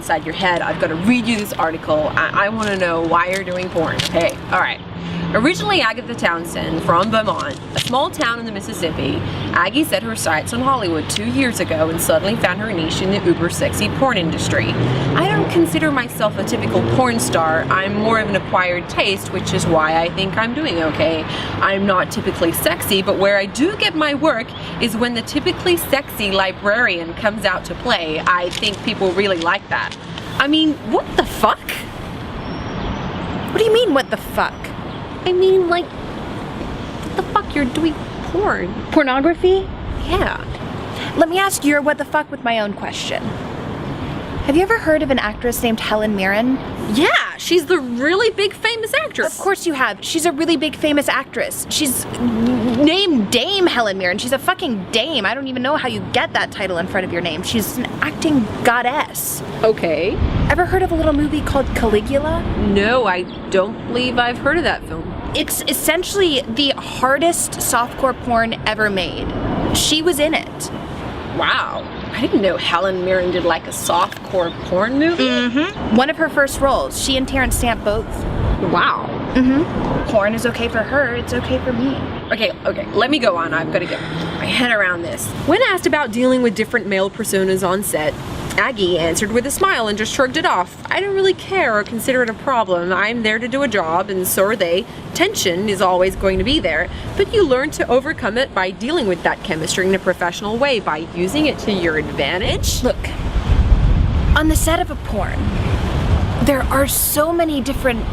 inside your head. I've got to read you this article. I want to know why you're doing porn. Okay, alright. Originally Agatha Townsend from Vermont, a small town in the Mississippi, Aggy set her sights on Hollywood 2 years ago and suddenly found her niche in the uber sexy porn industry. I don't consider myself a typical porn star. I'm more of an acquired taste, which is why I think I'm doing okay. I'm not typically sexy, but where I do get my work is when the typically sexy librarian comes out to play. I think people really like that. I mean, what the fuck? What do you mean, what the fuck? I mean, like, what the fuck, you're doing porn. Pornography? Yeah. Let me ask your what the fuck with my own question. Have you ever heard of an actress named Helen Mirren? Yeah, she's the really big famous actress. Of course you have. She's a really big famous actress. She's named Dame Helen Mirren. She's a fucking dame. I don't even know how you get that title in front of your name. She's an acting goddess. Okay. Ever heard of a little movie called Caligula? No, I don't believe I've heard of that film. It's essentially the hardest softcore porn ever made. She was in it. Wow. I didn't know Helen Mirren did like a softcore porn movie. Mm-hmm. One of her first roles. She and Terrence Stamp both. Wow. Mm-hmm. Porn is okay for her, it's okay for me. Okay, let me go on. I've got to get my head around this. When asked about dealing with different male personas on set, Aggy answered with a smile and just shrugged it off. I don't really care or consider it a problem. I'm there to do a job, and so are they. Tension is always going to be there, but you learn to overcome it by dealing with that chemistry in a professional way, by using it to your advantage. Look, on the set of a porn, there are so many different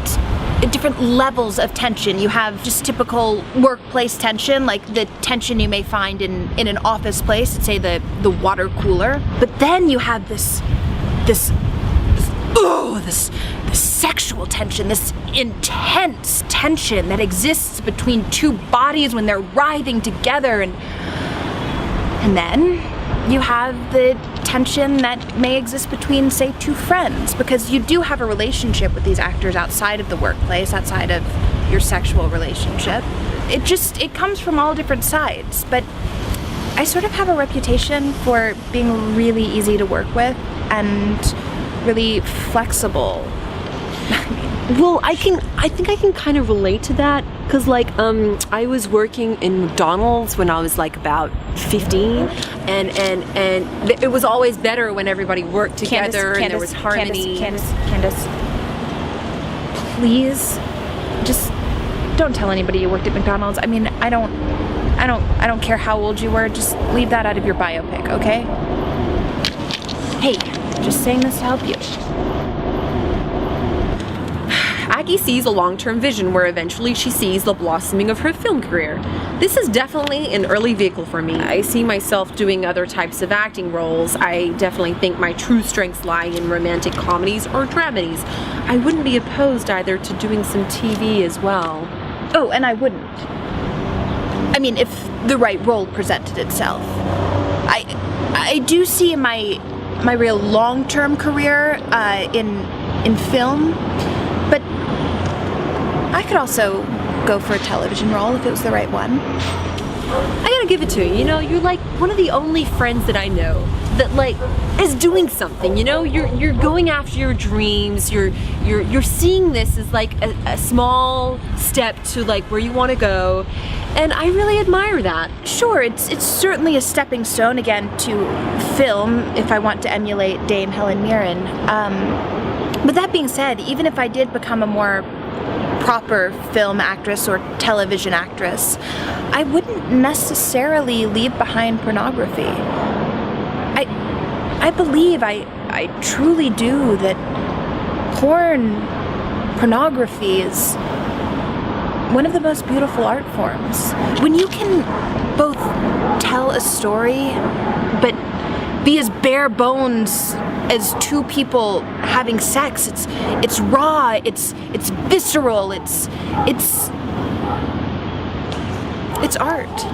levels of tension. You have just typical workplace tension, like the tension you may find in an office place, say the water cooler. But then you have this sexual tension, this intense tension that exists between two bodies when they're writhing together, and then you have the tension that may exist between, say, two friends, because you do have a relationship with these actors outside of the workplace, outside of your sexual relationship. It comes from all different sides, but I sort of have a reputation for being really easy to work with and really flexible. Well, I think I can kind of relate to that, because like I was working in McDonald's when I was like about 15, and it was always better when everybody worked together and there was harmony. Candace, please, just don't tell anybody you worked at McDonald's. I mean, I don't care how old you were. Just leave that out of your biopic, okay? Hey, just saying this to help you. Aggy sees a long-term vision where eventually she sees the blossoming of her film career. This is definitely an early vehicle for me. I see myself doing other types of acting roles. I definitely think my true strengths lie in romantic comedies or dramedies. I wouldn't be opposed either to doing some TV as well. Oh, and I wouldn't. I mean, if the right role presented itself. I do see my real long-term career in film, but I could also go for a television role if it was the right one. I gotta give it to you, you know, you're like one of the only friends that I know that like is doing something, you know, you're going after your dreams, you're seeing this as like a small step to like where you want to go, and I really admire that. Sure, it's certainly a stepping stone again to film if I want to emulate Dame Helen Mirren. But that being said, even if I did become a more proper film actress or television actress, I wouldn't necessarily leave behind pornography. I believe, I truly do, that pornography is one of the most beautiful art forms. When you can both tell a story, but be as bare bones as two people having sex, it's raw, it's visceral, it's art.